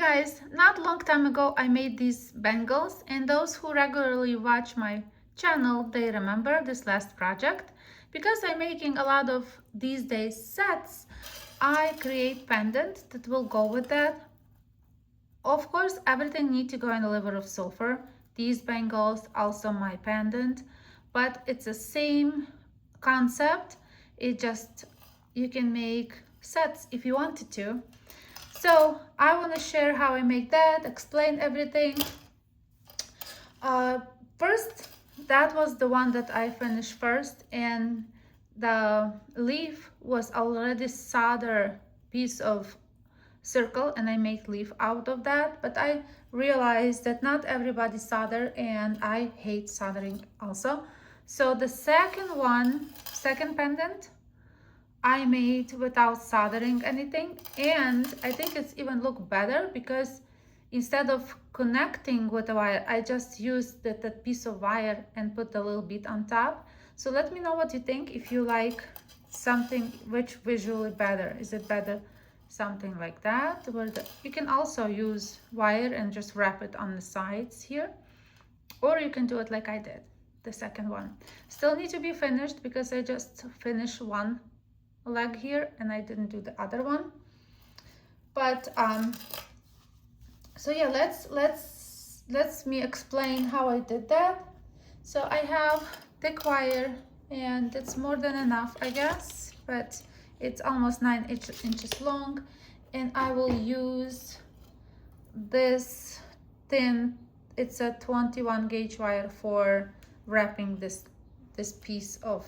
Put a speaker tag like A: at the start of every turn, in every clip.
A: Guys, not long time ago I made these bangles, and those who regularly watch my channel, they remember this last project. Because I'm making a lot of these days sets, I create pendants that will go with that. Of course, everything needs to go in a liver of sulfur. These bangles, also my pendant, but it's the same concept. It just, you can make sets if you wanted to. So I want to share how I make that, explain everything. First, that was the one that I finished first, and the leaf was already solder piece of circle, and I make leaf out of that. But I realized that not everybody solder, and I hate soldering also. So the second pendant, I made without soldering anything, and I think it's even look better because instead of connecting with the wire, I just used that piece of wire and put a little bit on top. So let me know what you think, if you like something which visually better. Is it better something like that, where you can also use wire and just wrap it on the sides here, or you can do it like I did the second one. Still need to be finished because I just finished one leg here and I didn't do the other one. But so yeah, let's me explain how I did that. So I have thick wire, and it's more than enough, I guess, but it's almost 9 inches long, and I will use this thin, it's a 21 gauge wire for wrapping this piece of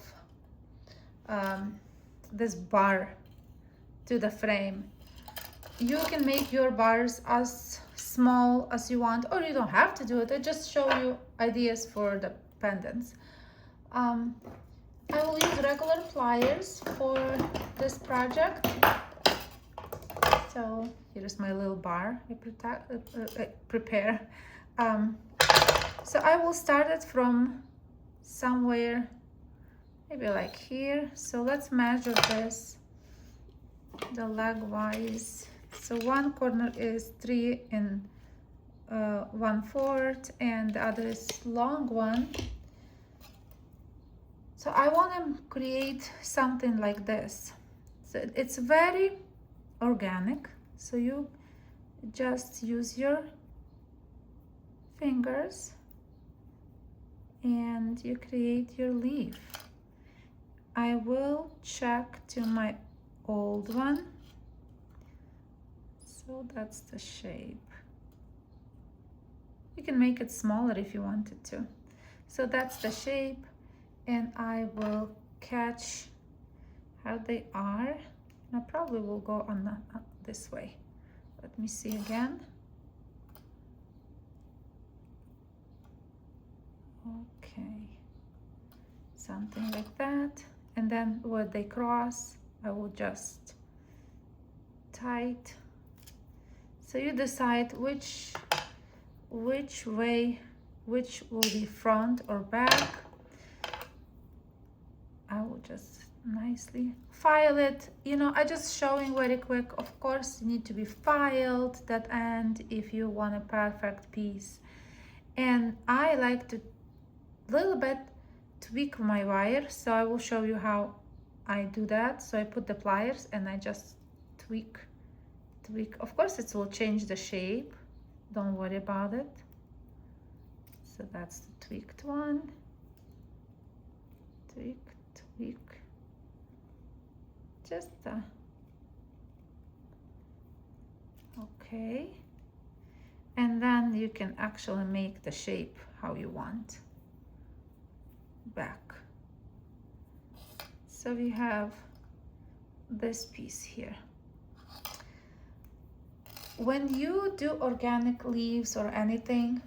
A: this bar to the frame. You can make your bars as small as you want, or you don't have to do it. I just show you ideas for the pendants. I will use regular pliers for this project. So here's my little bar I prepare. So I will start it from somewhere, maybe like here. So let's measure this, the leg wise. So one corner is 3 1/4, and the other is long one. So I want to create something like this. So it's very organic. So you just use your fingers and you create your leaf. I will check to my old one. So that's the shape. You can make it smaller if you wanted to. So that's the shape, and I will catch how they are. And I probably will go on this way. Let me see again. Okay, something like that. And then where they cross, I will just tight. So you decide which way, which will be front or back. I will just nicely file it. You know, I just showing very quick. Of course, you need to be filed that end if you want a perfect piece. And I like to little bit tweak my wire, so I will show you how I do that. So I put the pliers and I just tweak. Of course, it will change the shape. Don't worry about it. So that's the tweaked one. Tweak. Just okay. And then you can actually make the shape how you want. Back. So we have this piece here. When you do organic leaves or anything,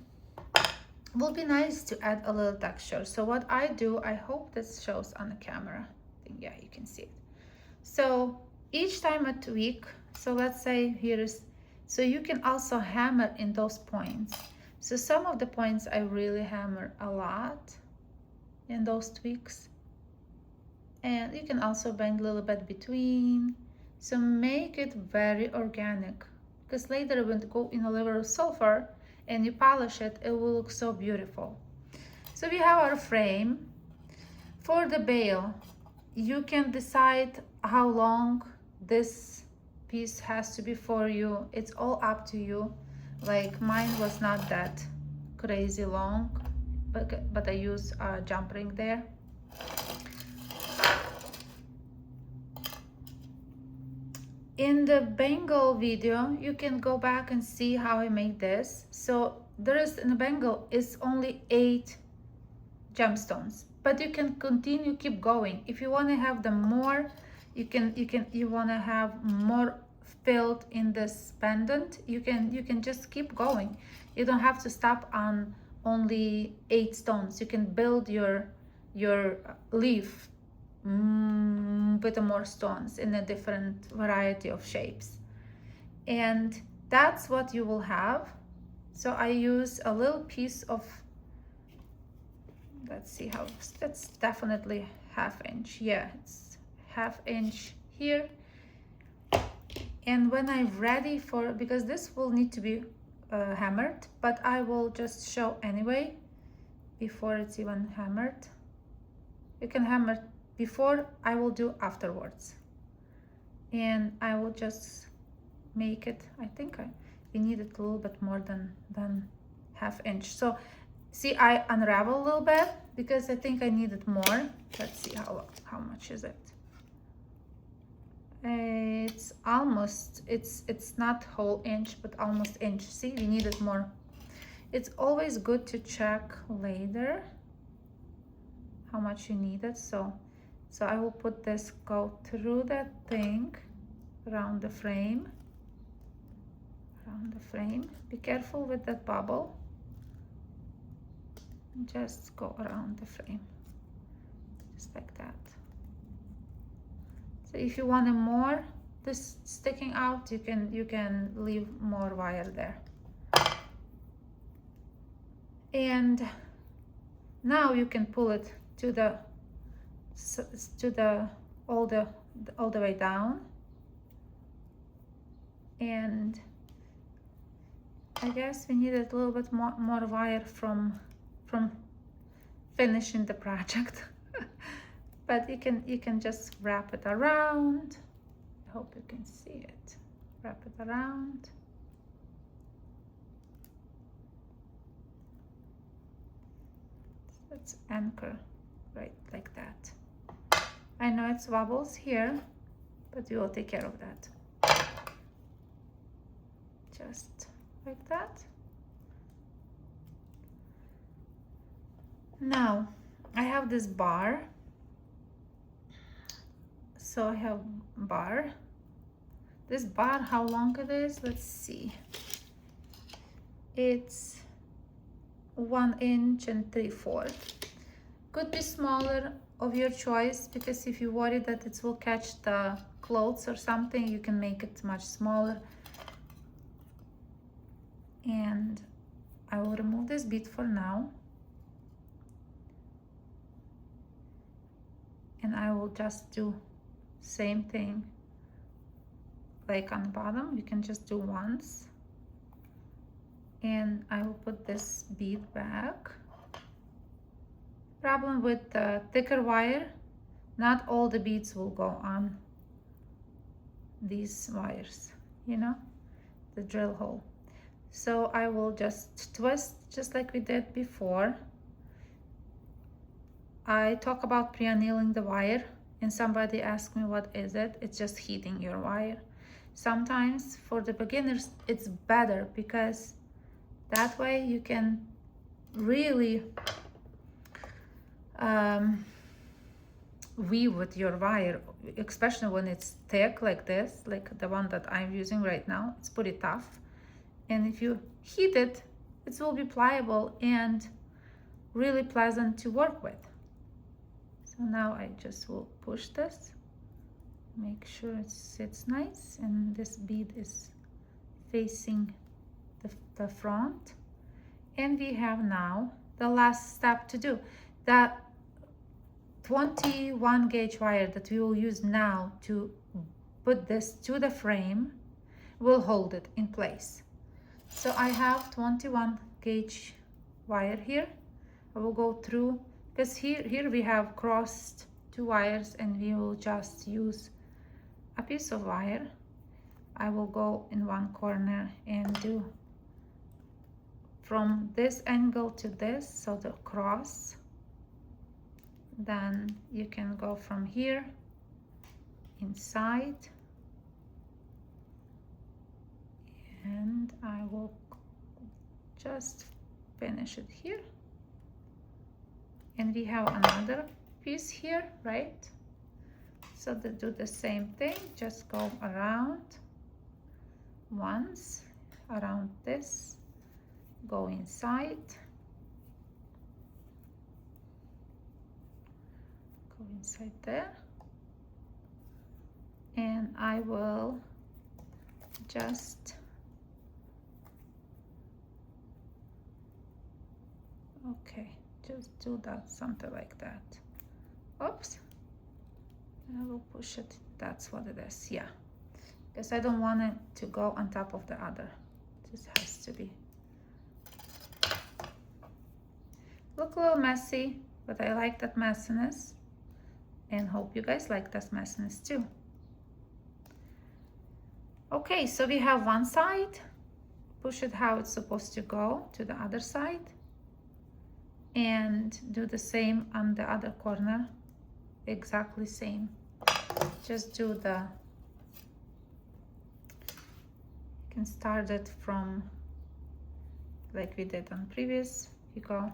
A: it will be nice to add a little texture. So what I do, I hope this shows on the camera. I think, yeah, you can see it. So each time I tweak, so let's say here is, so you can also hammer in those points. So some of the points I really hammer a lot in those tweaks. And you can also bend a little bit between. So make it very organic. because later when you go in a layer of sulfur and you polish it, it will look so beautiful. So we have our frame. For the bail, you can decide how long this piece has to be for you. It's all up to you. Like mine was not that crazy long, but I use a jump ring there. In the bangle video, you can go back and see how I make this. So there is in the bangle is only 8 gemstones, but you can continue, keep going. If you want to have them more, you want to have more filled in this pendant, you can just keep going. You don't have to stop on only 8 stones. You can build your leaf with more stones in a different variety of shapes, and that's what you will have. So I use a little piece of, let's see how, that's definitely 1/2 inch. Yeah, it's 1/2 inch here. And when I'm ready for, because this will need to be hammered, but I will just show anyway before it's even hammered. You can hammer before, I will do afterwards. And I will just make it, I think we need it a little bit more than 1/2 inch. So see, I unravel a little bit because I think I need it more. Let's see how much is it. It's almost, it's not whole inch, but almost inch. See, we need it more. It's always good to check later how much you need it. So I will put this, go through that thing around the frame. Be careful with that bubble. Just go around the frame, just like that. So if you want more this sticking out, you can leave more wire there. And now you can pull it to the all the way down, and I guess we needed a little bit more wire from finishing the project. But you can just wrap it around. I hope you can see it. Wrap it around. Let's anchor right like that. I know it's wobbles here, but we will take care of that. Just like that. Now I have this bar. So I have bar. This bar, how long it is? Let's see. It's 1 inch and 3/4. Could be smaller, of your choice, because if you worry that it will catch the clothes or something, you can make it much smaller. And I will remove this bead for now. And I will just do same thing like on the bottom. You can just do once. And I will put this bead back. Problem with the thicker wire, not all the beads will go on these wires, you know, the drill hole. So I will just twist just like we did before. I talk about pre-annealing the wire, and somebody asked me what is it. It's just heating your wire. Sometimes for the beginners it's better, because that way you can really weave with your wire, especially when it's thick like this, like the one that I'm using right now. It's pretty tough, and if you heat it, it will be pliable and really pleasant to work with. So now I just will push this, make sure it sits nice, and this bead is facing the front. And we have now the last step to do. The 21 gauge wire that we will use now to put this to the frame will hold it in place. So I have 21 gauge wire here. I will go through, because here we have crossed two wires, and we will just use a piece of wire. I will go in one corner and do from this angle to this, so the cross. Then you can go from here inside, and I will just finish it here. And we have another piece here, right? So to do the same thing, just go around once, around this, go inside, go inside there, and I will just just do that, something like that. Oops, I will push it. That's what it is. Yeah, because I don't want it to go on top of the other. This has to be. Look a little messy, but I like that messiness, and hope you guys like that messiness too. Okay, so we have one side. Push it how it's supposed to go to the other side, and do the same on the other corner. Exactly same. Just do the, you can start it from like we did on previous. You go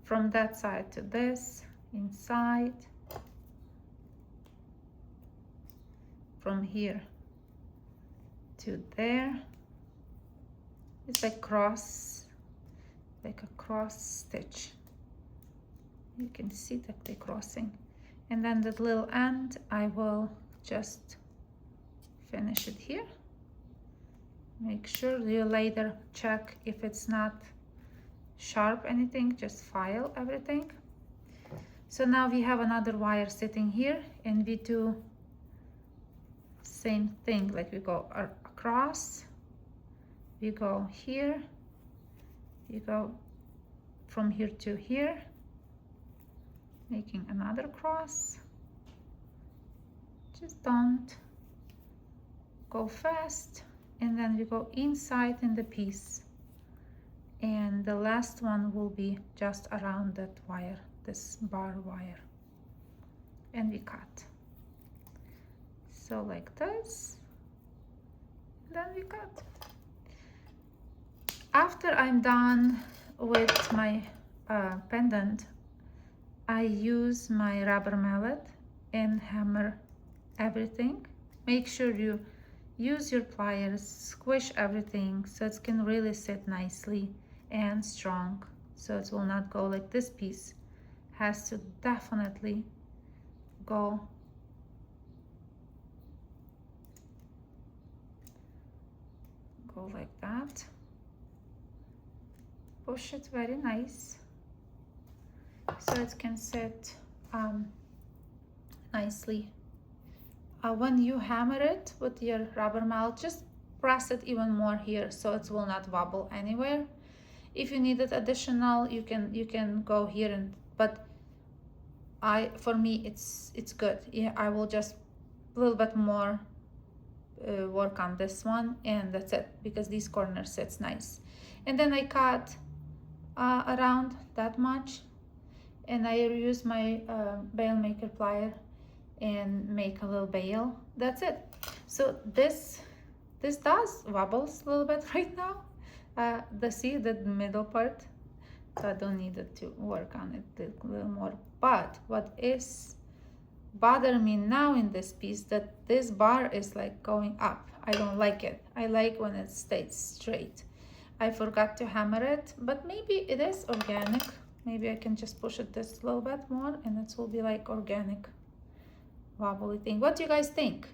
A: from that side to this, inside, from here to there. It's like cross, like a cross stitch. You can see that they're crossing. And then the little end, I will just finish it here. Make sure you later check if it's not sharp anything, just file everything. So now we have another wire sitting here, and we do same thing, like we go across, we go here, you go from here to here, making another cross. Just don't go fast, and then we go inside in the piece, and the last one will be just around that wire, this bar wire, and we cut. So like this, then we cut. After I'm done with my pendant, I use my rubber mallet and hammer everything. Make sure you use your pliers, squish everything so it can really sit nicely and strong, so it will not go like this piece has to definitely go like that. Push it very nice so it can sit nicely. When you hammer it with your rubber mallet, just press it even more here so it will not wobble anywhere. If you need it additional, you can go here, and but for me it's good. Yeah, I will just a little bit more work on this one, and that's it, because these corners sits nice. And then I cut around that much, and I use my bail maker plier and make a little bail. That's it. So this does wobbles a little bit right now. See the middle part, so I don't need it to work on it a little more. But what is bother me now in this piece, that this bar is like going up. I don't like it. I like when it stays straight. I forgot to hammer it, but maybe it is organic. Maybe I can just push it this a little bit more, and it will be like organic wobbly thing. What do you guys think?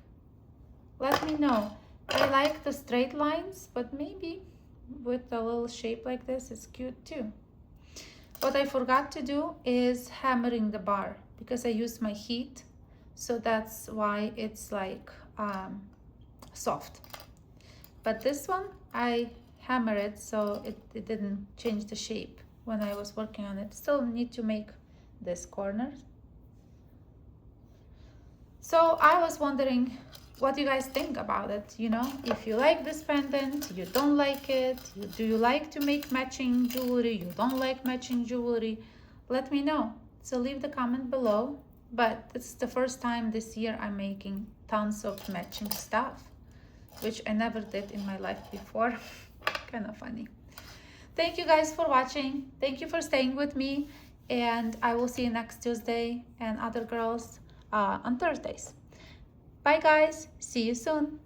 A: Let me know. I like the straight lines, but maybe with a little shape like this, it's cute too. What I forgot to do is hammering the bar, because I used my heat, so that's why it's like soft. But this one, I hammer it so it didn't change the shape when I was working on it. Still need to make this corner. So I was wondering what you guys think about it, you know, if you like this pendant, you don't like it, do you like to make matching jewelry, you don't like matching jewelry, let me know. So leave the comment below. But it's the first time this year I'm making tons of matching stuff, which I never did in my life before. Kind of funny. Thank you guys for watching. Thank you for staying with me. And I will see you next Tuesday and other girls on Thursdays. Bye guys. See you soon.